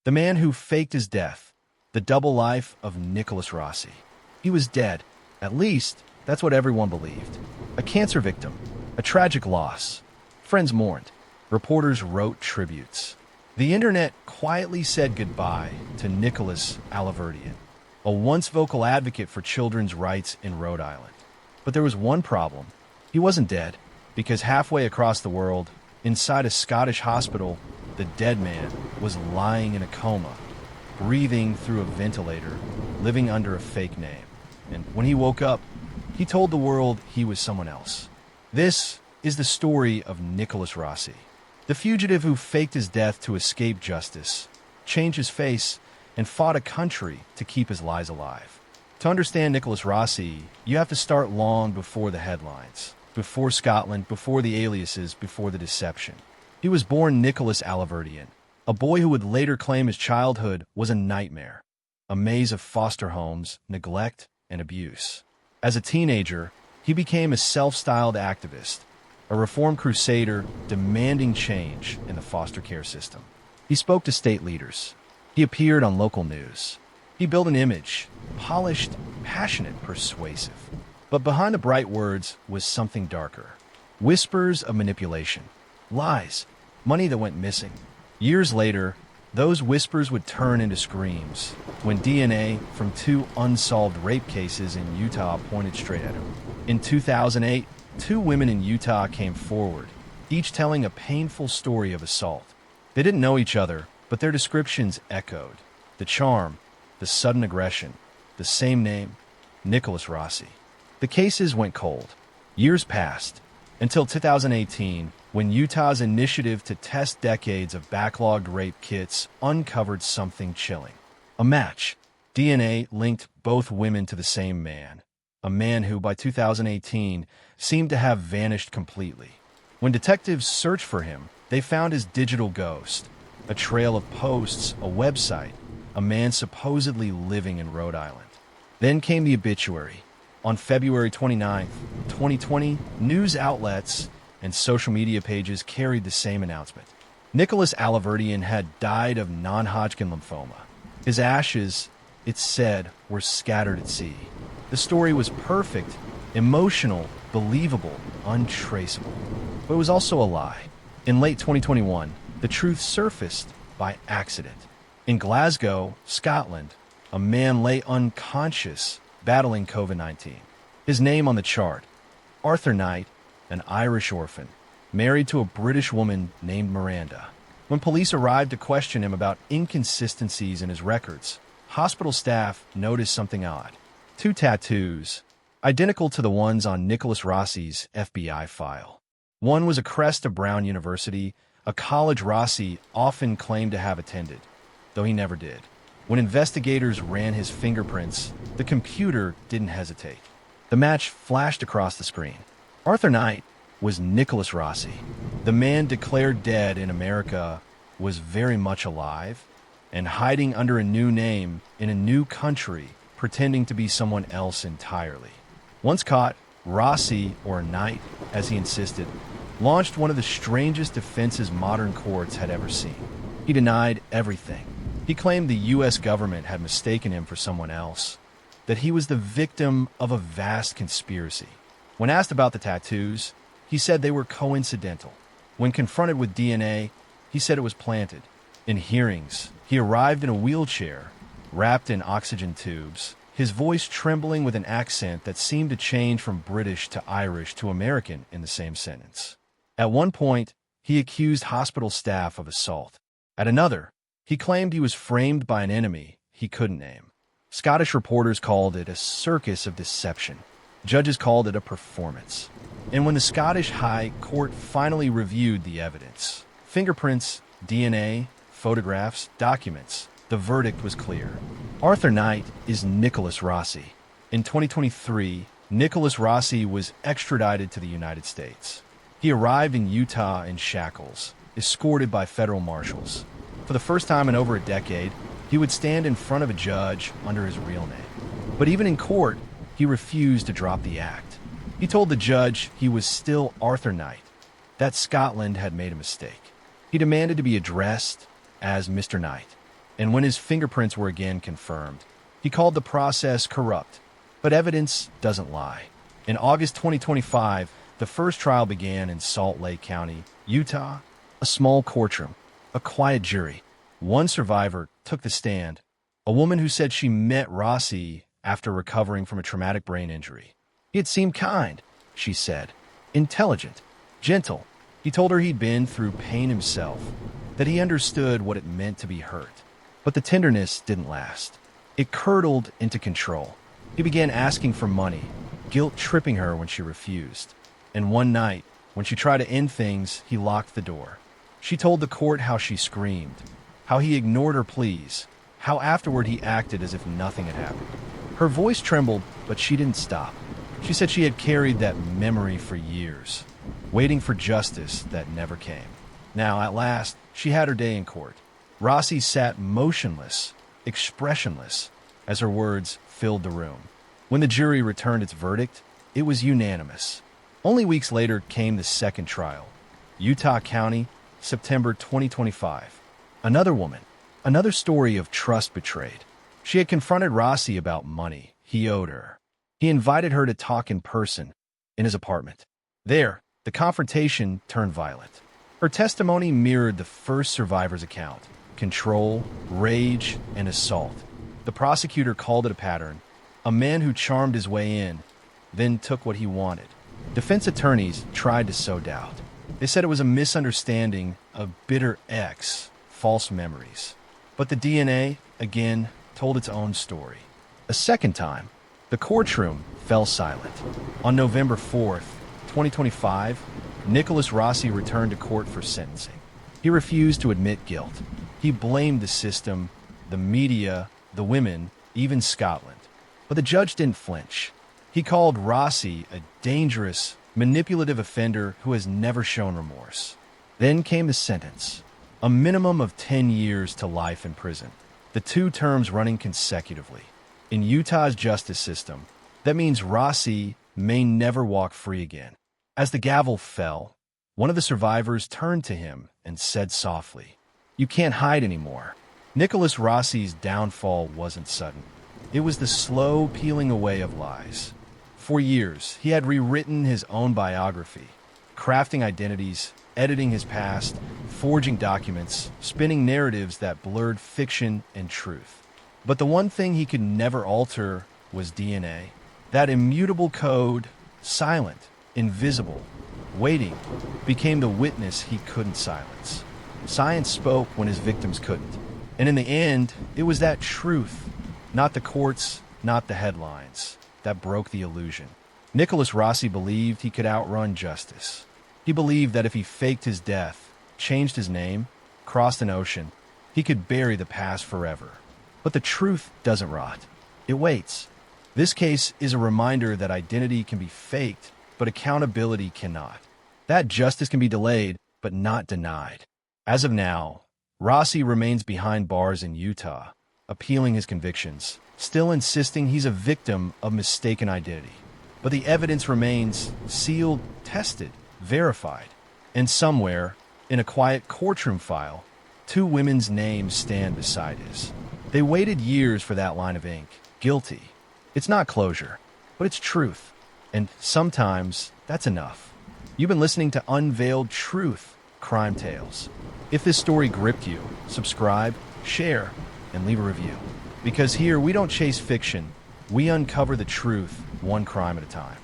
The man who faked his death. The double life of Nicholas Rossi. He was dead. At least, that's what everyone believed. A cancer victim. A tragic loss. Friends mourned. Reporters wrote tributes. The internet quietly said goodbye to Nicholas Rossi, a once vocal advocate for children's rights in Rhode Island. But there was one problem. He wasn't dead, because halfway across the world, inside a Scottish hospital, the dead man was lying in a coma, breathing through a ventilator, living under a fake name. And when he woke up, he told the world he was someone else. This is the story of Nicholas Rossi, the fugitive who faked his death to escape justice, changed his face, and fought a country to keep his lies alive. To understand Nicholas Rossi, you have to start long before the headlines, before Scotland, before the aliases, before the deception. He was born Nicholas Rossi, a boy who would later claim his childhood was a nightmare, a maze of foster homes, neglect, and abuse. As a teenager, he became a self-styled activist, a reform crusader demanding change in the foster care system. He spoke to state leaders. He appeared on local news. He built an image, polished, passionate, persuasive. But behind the bright words was something darker. Whispers of manipulation, lies, money that went missing. Years later, those whispers would turn into screams when DNA from 2 unsolved rape cases in Utah pointed straight at him. In 2008, 2 women in Utah came forward, each telling a painful story of assault. They didn't know each other, but their descriptions echoed. The charm, the sudden aggression, the same name, Nicholas Rossi. The cases went cold. Years passed, until 2018, when Utah's initiative to test decades of backlogged rape kits uncovered something chilling. A match. DNA linked both women to the same man, a man who, by 2018, seemed to have vanished completely. When detectives searched for him, they found his digital ghost, a trail of posts, a website, a man supposedly living in Rhode Island. Then came the obituary. On February 29, 2020, news outlets and social media pages carried the same announcement. Nicholas Rossi had died of non-Hodgkin lymphoma. His ashes, it said, were scattered at sea. The story was perfect, emotional, believable, untraceable. But it was also a lie. In late 2021, the truth surfaced by accident. In Glasgow, Scotland, a man lay unconscious, battling COVID-19. His name on the chart, Arthur Knight, an Irish orphan, married to a British woman named Miranda. When police arrived to question him about inconsistencies in his records, hospital staff noticed something odd. 2 tattoos, identical to the ones on Nicholas Rossi's FBI file. One was a crest of Brown University, a college Rossi often claimed to have attended, though he never did. When investigators ran his fingerprints, the computer didn't hesitate. The match flashed across the screen. Arthur Knight was Nicholas Rossi. The man declared dead in America was very much alive and hiding under a new name in a new country, pretending to be someone else entirely. Once caught, Rossi, or Knight, as he insisted, launched one of the strangest defenses modern courts had ever seen. He denied everything. He claimed the U.S. government had mistaken him for someone else, that he was the victim of a vast conspiracy. When asked about the tattoos, he said they were coincidental. When confronted with DNA, he said it was planted. In hearings, he arrived in a wheelchair, wrapped in oxygen tubes, his voice trembling with an accent that seemed to change from British to Irish to American in the same sentence. At one point, he accused hospital staff of assault. At another, he claimed he was framed by an enemy he couldn't name. Scottish reporters called it a circus of deception. Judges called it a performance. And when the Scottish High Court finally reviewed the evidence, fingerprints, DNA, photographs, documents, the verdict was clear. Arthur Knight is Nicholas Rossi. In 2023, Nicholas Rossi was extradited to the United States. He arrived in Utah in shackles, escorted by federal marshals. For the first time in over a decade, he would stand in front of a judge under his real name. But even in court, he refused to drop the act. He told the judge he was still Arthur Knight, that Scotland had made a mistake. He demanded to be addressed as Mr. Knight. And when his fingerprints were again confirmed, he called the process corrupt. But evidence doesn't lie. In August 2025, the first trial began in Salt Lake County, Utah. A small courtroom, a quiet jury. One survivor took the stand, a woman who said she met Rossi after recovering from a traumatic brain injury. He had seemed kind, she said, intelligent, gentle. He told her he'd been through pain himself, that he understood what it meant to be hurt. But the tenderness didn't last. It curdled into control. He began asking for money, guilt tripping her when she refused. And one night, when she tried to end things, he locked the door. She told the court how she screamed, how he ignored her pleas, how afterward he acted as if nothing had happened. Her voice trembled, but she didn't stop. She said she had carried that memory for years, waiting for justice that never came. Now, at last, she had her day in court. Rossi sat motionless, expressionless, as her words filled the room. When the jury returned its verdict, it was unanimous. Only weeks later came the second trial. Utah County, September 2025. Another woman, another story of trust betrayed. She had confronted Rossi about money he owed her. He invited her to talk in person, in his apartment. There, the confrontation turned violent. Her testimony mirrored the first survivor's account: control, rage, and assault. The prosecutor called it a pattern, a man who charmed his way in, then took what he wanted. Defense attorneys tried to sow doubt. They said it was a misunderstanding, a bitter ex, false memories. But the DNA, again, told its own story. A second time, the courtroom fell silent. On November 4th, 2025, Nicholas Rossi returned to court for sentencing. He refused to admit guilt. He blamed the system, the media, the women, even Scotland. But the judge didn't flinch. He called Rossi a dangerous, manipulative offender who has never shown remorse. Then came the sentence, a minimum of 10 years to life in prison, the two terms running consecutively. In Utah's justice system, that means Rossi may never walk free again. As the gavel fell, one of the survivors turned to him and said softly, "You can't hide anymore." Nicholas Rossi's downfall wasn't sudden. It was the slow peeling away of lies. For years, he had rewritten his own biography, crafting identities, editing his past, forging documents, spinning narratives that blurred fiction and truth. But the one thing he could never alter was DNA. That immutable code, silent, invisible, waiting, became the witness he couldn't silence. Science spoke when his victims couldn't. And in the end, it was that truth, not the courts, not the headlines, that broke the illusion. Nicholas Rossi believed he could outrun justice. He believed that if he faked his death, changed his name, crossed an ocean, he could bury the past forever. But the truth doesn't rot. It waits. This case is a reminder that identity can be faked, but accountability cannot. That justice can be delayed, but not denied. As of now, Rossi remains behind bars in Utah, appealing his convictions, still insisting he's a victim of mistaken identity. But the evidence remains sealed, tested, verified. And somewhere, in a quiet courtroom file, two women's names stand beside his. They waited years for that line of ink. Guilty. It's not closure, but it's truth. And sometimes that's enough. You've been listening to Unveiled Truth, Crime Tales. If this story gripped you, subscribe, share, and leave a review. Because here we don't chase fiction, we uncover the truth, one crime at a time.